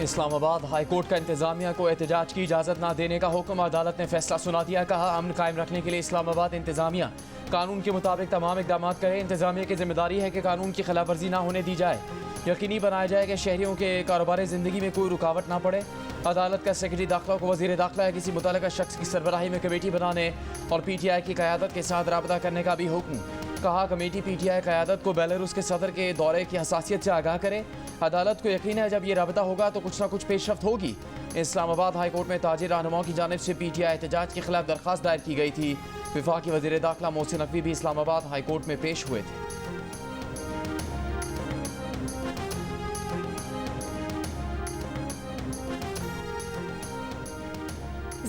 Islamabad high court का इंतजामिया को एहतजाज की इजाज़त न देने का हुक्म, अदालत ने फैसला सुना दिया। कहा, अमन कायम रखने के लिए इस्लामाबाद इंतजामिया कानून के मुताबिक तमाम इकदाम करे। इंतजामिया की जिम्मेदारी है कि कानून की खिलाफ वर्जी न होने दी जाए। यकीनी बनाया जाए कि शहरियों के कारोबारी ज़िंदगी में कोई रुकावट ना पड़े। अदालत का सेक्रेटरी दाखिला को वज़ीर दाखिला है किसी मुतल्लिक़ा शख्स की सरबराही में कमेटी बनाने और PTI की क़यादत के साथ रब्ता करने का भी हुक्म। कहा, कमेटी PTI क़यादत को बेलारूस के सदर के दौरे की हसासियत से आगाह करे। अदालत को यकीन है जब ये रब्ता होगा तो कुछ ना कुछ पेशरफ्त होगी। इस्लामाबाद हाई कोर्ट में ताजिर रहनुमाओं की जानिब से PTI एहतजाज के खिलाफ दरख्वास्त दायर की गई थी। वफाकी वज़ीर दाखिला मोहसिन नकवी भी इस्लामाबाद हाई कोर्ट में पेश हुए थे।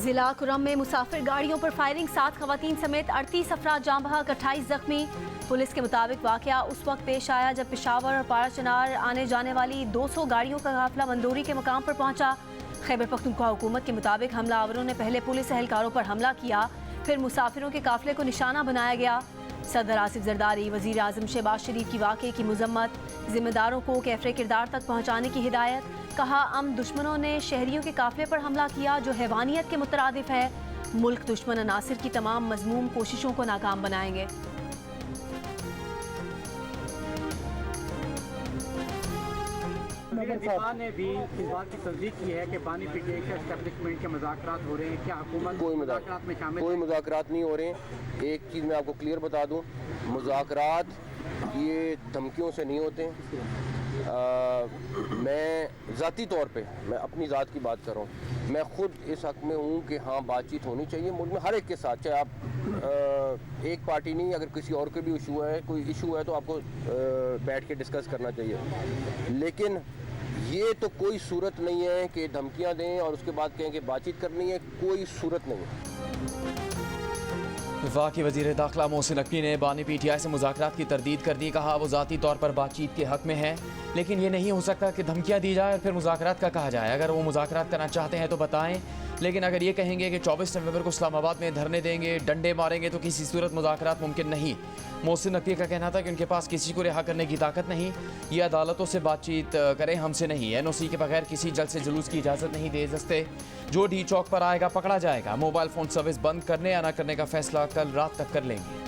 जिला कुरम में मुसाफिर गाड़ियों पर फायरिंग, 7 खवातीन समेत 38 अफराद जाँ बहक, 28 जख्मी। पुलिस के मुताबिक वाकया उस वक्त पेश आया जब पेशावर और पाराचनार आने जाने वाली 200 गाड़ियों का काफिला मंदोरी के मुकाम पर पहुंचा। खैबर पख्तूनख्वा हुकूमत के मुताबिक हमलावरों ने पहले पुलिस एहलकारों पर हमला किया, फिर मुसाफिरों के काफिले को निशाना बनाया गया। सदर आसिफ जरदारी, वज़ीर आज़म शहबाज शरीफ की वाक़े की मजम्मत, जिम्मेदारों को कैफरे किरदार तक पहुँचाने की हिदायत। कहा, दुश्मनों ने शहरियों के काफिले पर हमला किया जो हैवानियत के मुतरादिफ है। मुल्क दुश्मन अनासिर की तमाम मजमूम कोशिशों को नाकाम बनाएंगे। दिफा ने भी इस बात की तस्दीक की है कि बानी PTI के एस्टेब्लिशमेंट के मुज़ाकरात हो रहे हैं। क्या हुकूमत कोई मुज़ाकरात में शामिल? कोई मुज़ाकरात नहीं हो रहे हैं। एक चीज़ मैं आपको क्लियर बता दूं, मुज़ाकरात ये धमकियों से नहीं होते हैं। मैं ज़ाती तौर पे मैं अपनी ज़ात की बात कर रहा हूँ, मैं ख़ुद इस हक़ में हूँ कि हाँ बातचीत होनी चाहिए मुल्क में हर एक के साथ, चाहे आप एक पार्टी नहीं, अगर किसी और के भी इशू है, कोई इशू है तो आपको बैठ के डिस्कस करना चाहिए। लेकिन ये तो कोई सूरत नहीं है कि धमकियाँ दें और उसके बाद कहें कि बातचीत करनी है, कोई सूरत नहीं है। वफाकी वज़ीर दाखिला मोहसिन नकवी ने बानी PTI से मुज़ाकरात की तरदीद कर दी। कहा, वो ज़ाती तौर पर बातचीत के हक़ में है, लेकिन ये नहीं हो सकता कि धमकियाँ दी जाए और फिर मुज़ाकरात का कहा जाए। अगर वो मुज़ाकरात करना चाहते हैं तो बताएं, लेकिन अगर ये कहेंगे कि 24 नवंबर को इस्लामाबाद में धरने देंगे, डंडे मारेंगे, तो किसी सूरत मुज़ाकरात मुमकिन नहीं। मोहसिन नकवी का कहना था कि उनके पास किसी को रिहा करने की ताकत नहीं, ये अदालतों से बातचीत करें, हमसे नहीं। NOC के बगैर किसी जलसे जुलूस की इजाज़त नहीं दे सकते। जो डी चौक पर आएगा पकड़ा जाएगा। मोबाइल फ़ोन सर्विस बंद करने या न करने का फैसला कल रात तक कर लेंगे।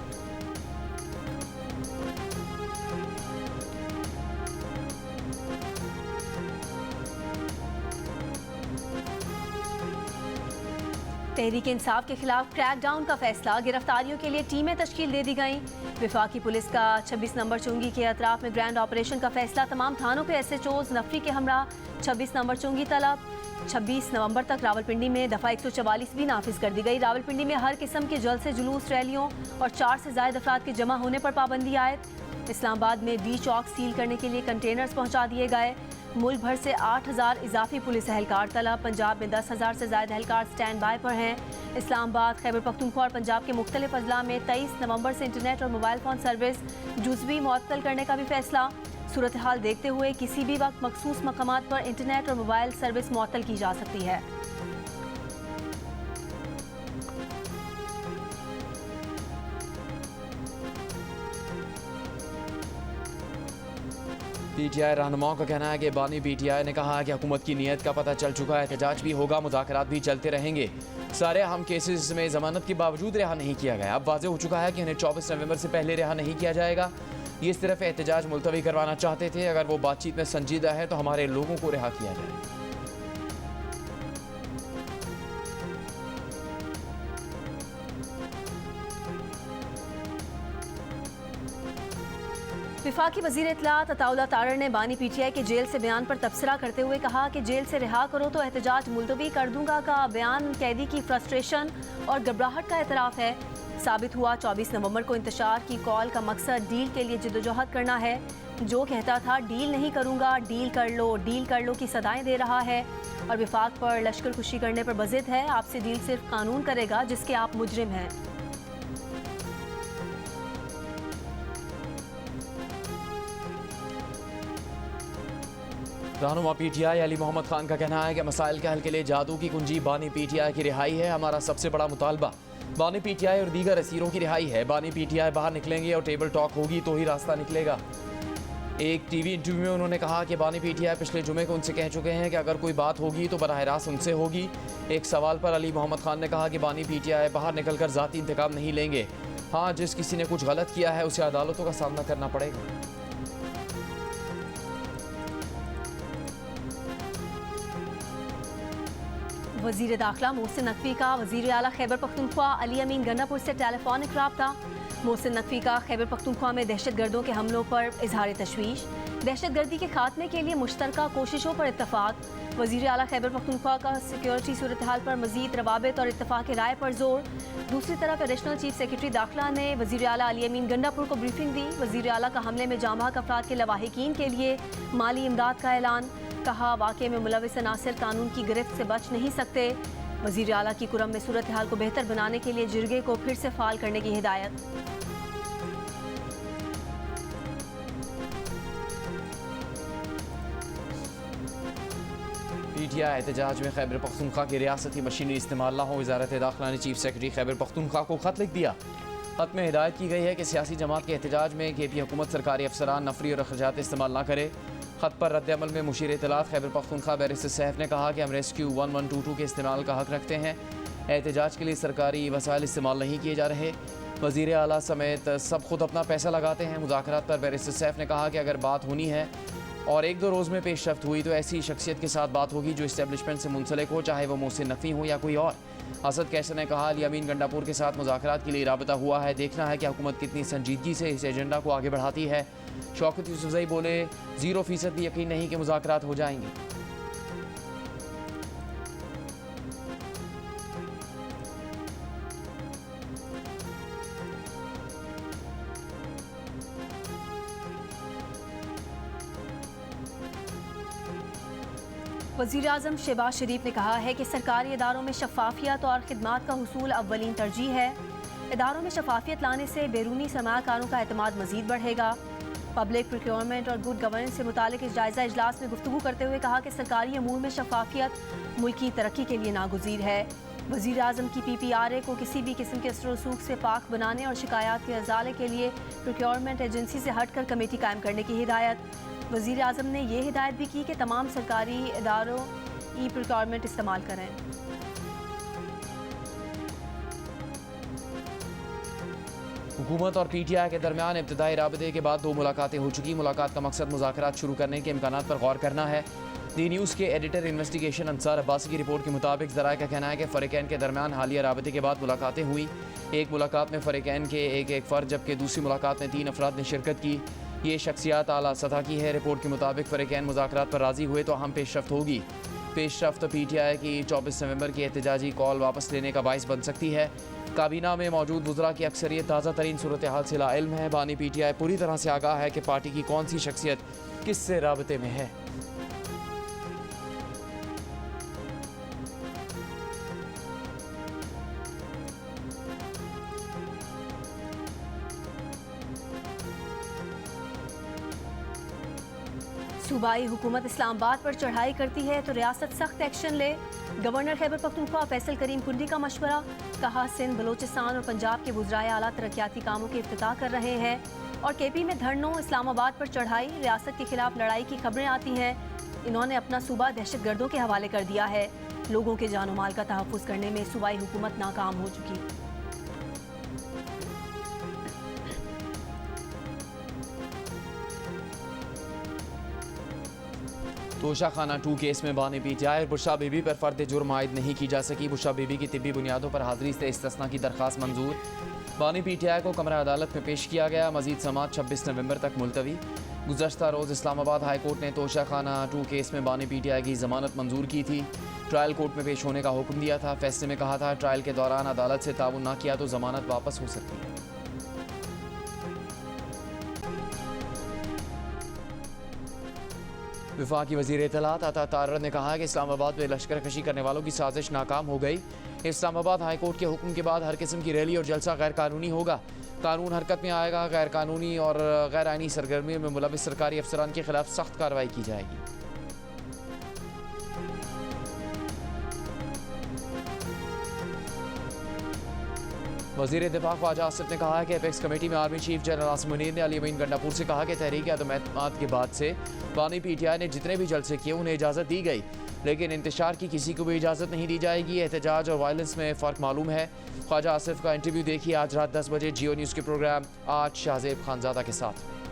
तहरीक इंसाफ के खिलाफ क्रैकडाउन का फैसला, गिरफ्तारियों के लिए टीमें तश्कील दे दी गईं। वफाकी पुलिस का 26 नंबर चुंगी के अतराफ में ग्रैंड ऑपरेशन का फैसला, तमाम थानों के SHOs नफरी के हमरा 26 नंबर चुंगी तलब। 26 नवंबर तक रावलपिंडी में दफ़ा 144 भी नाफिज कर दी गई। रावलपिंडी में हर किस्म के जलसे जुलूस, रैलियों और 4 से ज़ायद अफराद के जमा होने पर पाबंदी आयद। इस्लामाबाद में डी चौक सील करने के लिए कंटेनर्स पहुँचा दिए गए। मुल्क भर से 8000 इजाफी पुलिस एहलकार तलब। पंजाब में 10,000 से ज़ायद एहलकार स्टैंड बाय पर हैं। इस्लामाबाद, खैबर पख्तूनख्वा और पंजाब के मुख्तलिफ अजला में 23 नवंबर से इंटरनेट और मोबाइल फ़ोन सर्विस जुज़वी मुअत्तल करने का भी फैसला। सूरत हाल देखते हुए किसी भी वक्त मखसूस मकामात पर इंटरनेट और मोबाइल सर्विस मुअत्तल की जा सकती है। PTI रहनुमाओं का कहना है कि बानी PTI ने कहा है कि हुकूमत की नीयत का पता चल चुका है, एहतजाज भी होगा, मुज़ाकरात भी चलते रहेंगे। सारे अहम केसेस में ज़मानत के बावजूद रिहा नहीं किया गया। अब वाज़ेह हो चुका है कि उन्हें 24 नवंबर से पहले रिहा नहीं किया जाएगा। ये सिर्फ एहतजाज मुलतवी करवाना चाहते थे। अगर वो बातचीत में संजीदा है तो हमारे लोगों को रिहा किया जाए। वफाकी वज़ीर इत्तलात अताउल्लाह तारड़ ने बानी PTI के जेल से बयान पर तबसरा करते हुए कहा कि जेल से रिहा करो तो एहतजाज मुलतवी कर दूंगा का बयान कैदी की फ्रस्ट्रेशन और घबराहट का एतराफ़ है। साबित हुआ 24 नवंबर को इंतशार की कॉल का मकसद डील के लिए जिद्दोजहद करना है। जो कहता था डील नहीं करूंगा, डील कर लो की सदाएं दे रहा है और विफाक पर लश्कर खुशी करने पर बज़िद है। आपसे डील सिर्फ कानून करेगा जिसके आप मुजरिम हैं। रहनुमा PTI अली मोहम्मद खान का कहना है कि मसाइल के हल के लिए जादू की कुंजी बानी PTI की रिहाई है। हमारा सबसे बड़ा मुतालबा बानी PTI और दीगर असीरों की रिहाई है। बानी PTI बाहर निकलेंगे और टेबल टॉक होगी तो ही रास्ता निकलेगा। एक टीवी इंटरव्यू में उन्होंने कहा कि बानी पीटीआई पिछले जुमे को उनसे कह चुके हैं कि अगर कोई बात होगी तो बराह रास्त उनसे होगी। एक सवाल पर अली मोहम्मद खान ने कहा कि बानी पीटीआई बाहर निकलकर ज़ाती इंतकाम नहीं लेंगे। हाँ, जिस किसी ने कुछ गलत किया है उसे अदालतों का सामना करना पड़ेगा। वज़ीर दाखिला मोहसिन नकवी का वज़ीर आला खैबर पख्तूनख्वा अली अमीन गन्नापुर से टेलीफोनिक रब्ता। मोहसिन नकवी का खैबर पख्तूनख्वा में दहशतगर्दों के हमलों पर इजहार तशवीश। दहशतगर्दी के खात्मे के लिए मुश्तरका कोशिशों पर इत्तफाक। वज़ीर आला खैबर पख्तूनख्वा का सिक्योरिटी सूरत हाल पर मज़ीद रवाबित और इत्तफाक राय पर जोर। दूसरी तरफ एडिशनल चीफ सेक्रेटरी दाखिला ने वज़ीर आला अली अमीन गन्नापुर को ब्रीफिंग दी। वज़ीर आला का हमले में जाँ बहक अफराद के लवाहिकीन के लिए माली इमदाद का ऐलान। कहा, वाक़े में मुलविस अनासिर कानून की गिरफ्त से बच नहीं सकते। वज़ीर आला की कुरम में सूरत हाल को बेहतर बनाने के लिए जिरगे को फिर से फाल करने की हिदायत। पीटीआई एहतजाज में खैबर पख्तूनख्वा की रियासती मशीनरी इस्तेमाल न हो। वज़ारत दाखिला ने चीफ सेक्रेटरी खैबर पख्तूनख्वा को खत लिख दिया। खत में हिदायत की गई है कि सियासी जमात के एहतजाज में केपी हुकूमत सरकारी अफसरान नफरी और अखराजात इस्तेमाल न करे। खत पर रद्द-ए-अमल में मुशीर इत्तलात खैबर पख्तूनख्वा बैरिस्टर सैफ ने कहा कि हम रेस्क्यू 1122 के इस्तेमाल का हक रखते हैं। एहतजाज के लिए सरकारी वसाइल इस्तेमाल नहीं किए जा रहे। वज़ीर आला समेत सब खुद अपना पैसा लगाते हैं। मुज़ाकरात पर बैरिस्टर सैफ ने कहा कि अगर बात होनी है और एक दो रोज़ में पेशरफ्त हुई तो ऐसी शख्सियत के साथ बात होगी जो इस्टेब्लिशमेंट से मुंसलिक हो, चाहे वो मोहसिन नकवी हो या कोई और। असद कैसर ने कहा, अली अमीन गंडापुर के साथ मुज़ाकरात के लिए राबता हुआ है। देखना है कि हुकूमत कितनी संजीदगी से इस एजेंडा को आगे बढ़ाती है। शौकत यूसुफजई बोले, 0% भी यकीन नहीं कि मुज़ाकरात हो जाएंगे। वज़ीर आज़म शहबाज शरीफ ने कहा है कि सरकारी इदारों में शफाफियत और खिदमात का हुसूल अव्वलीन तरजीह है। इदारों में शफाफियत लाने से बैरूनी सरमायाकारों का एतमाद मज़ीद बढ़ेगा। पब्लिक प्रोक्योरमेंट और गुड गवर्नेंस से मुतालिक इस जायज़ा इजलास में गुफ्तगू करते हुए कहा कि सरकारी अमूर में शफाफियत मुल्क की तरक्की के लिए नागुज़ीर है। वज़ीर आज़म की PPRA को किसी भी किस्म के असर रसूख से पाक बनाने और शिकायत के अजाले के लिए प्रोक्योरमेंट एजेंसी से हट कर कमेटी कायम करने की हिदायत। वज़ीर आज़म ने यह हिदायत भी की कि तमाम सरकारी इदारों प्रोक्योरमेंट इस्तेमाल करें। हुकूमत और PTI के दरमियान इब्तदाई राबते के बाद 2 मुलाकातें हो चुकी। मुलाकात का मकसद मुज़ाकरात शुरू करने के इम्कानात पर गौर करना है। दी न्यूज़ के एडिटर इन्वेस्टिगेशन अंसार अब्बासी की रिपोर्ट के मुताबिक ज़राए का कहना है कि फ़रीक़ैन के दरमियान हालिया राबते के बाद मुलाकातें हुई। एक मुलाकात में फ़रीक़ैन के एक फ़र्द जबकि दूसरी मुलाकात में 3 अफराद ने शिरकत की। ये शख्सियात आला सतह की है। रिपोर्ट के मुताबिक फ़रीक़ैन मुज़ाकरात पर राज़ी हुए तो अहम पेशरफ्त होगी। पेशरफ्त PTI की 24 नवंबर की एहतजाजी कॉल वापस लेने का बाइस बन सकती है। काबीना में मौजूद वज़रा की अक्सरियत ताज़ा तरीन सूरत हाल से लाइल्म है। बानी PTI पूरी तरह से आगाह है कि पार्टी की कौन सी शख्सियत किससे राबते में है। सूबाई हुकूमत इस्लामाबाद पर चढ़ाई करती है तो रियासत सख्त एक्शन ले। गवर्नर खैबर पख्तूनख्वा फैसल करीम कुंडी का मशवरा। कहा, सिंध, बलोचिस्तान और पंजाब के वज़राए आला तरक्याती कामों के इफ्तिताह कर रहे हैं और KP में धरनों, इस्लामाबाद पर चढ़ाई, रियासत के खिलाफ लड़ाई की खबरें आती हैं। इन्होंने अपना सूबा दहशतगर्दों के हवाले कर दिया है। लोगों के जान माल का तहफ़्फ़ुज़ करने में सूबाई हुकूमत नाकाम हो चुकी। तोशा खाना 2 केस में बानी PTI और बुशरा बीबी पर फ़र्द जुर्म आयद नहीं की जा सकी। बुशरा बीबी की तिब्बी बुनियादों पर हाज़िरी से इस्तिस्ना की दरख्वास्त मंजूर। बानी PTI को कमरा अदालत में पेश किया गया। मज़ीद समात 26 नवंबर तक मुलतवी। गुज़श्ता रोज़ इस्लामाबाद हाई कोर्ट ने तोशा खाना 2 केस में बानी PTI की ज़मानत मंजूर की थी। ट्रायल कोर्ट में पेश होने का हुक्म दिया था। फैसले में कहा था, ट्रायल के दौरान अदालत से ताउन न किया तो ज़मानत वापस हो सकती है। वफाकी वज़ीर इत्तलात अता तारर ने कहा कि इस्लामाबाद में लश्कर कशी करने वालों की साजिश नाकाम हो गई। इस्लामाबाद हाई कोर्ट के हुक्म के बाद हर किस्म की रैली और जलसा गैर कानूनी होगा। कानून हरकत में आएगा। गैर कानूनी और गैर आइनी सरगर्मियों में मुलविस सरकारी अफसरान के खिलाफ सख्त कार्रवाई की जाएगी। वज़ीर दिफा ख्वाजा आसिफ ने कहा है कि एपेक्स कमेटी में army chief general Asim Munir ने अली अमीन गंडापुर से कहा कि तहरीक अदम एतमाद के बाद से बानी PTI ने जितने भी जलसे किए उन्हें इजाज़त दी गई, लेकिन इंतशार की किसी को भी इजाज़त नहीं दी जाएगी। एहतजाज और वायलेंस में फ़र्क मालूम है। ख्वाजा आसिफ का इंटरव्यू देखिए आज रात 10 बजे जियो न्यूज़ के प्रोग्राम आज शाहजेब खानजादा के साथ।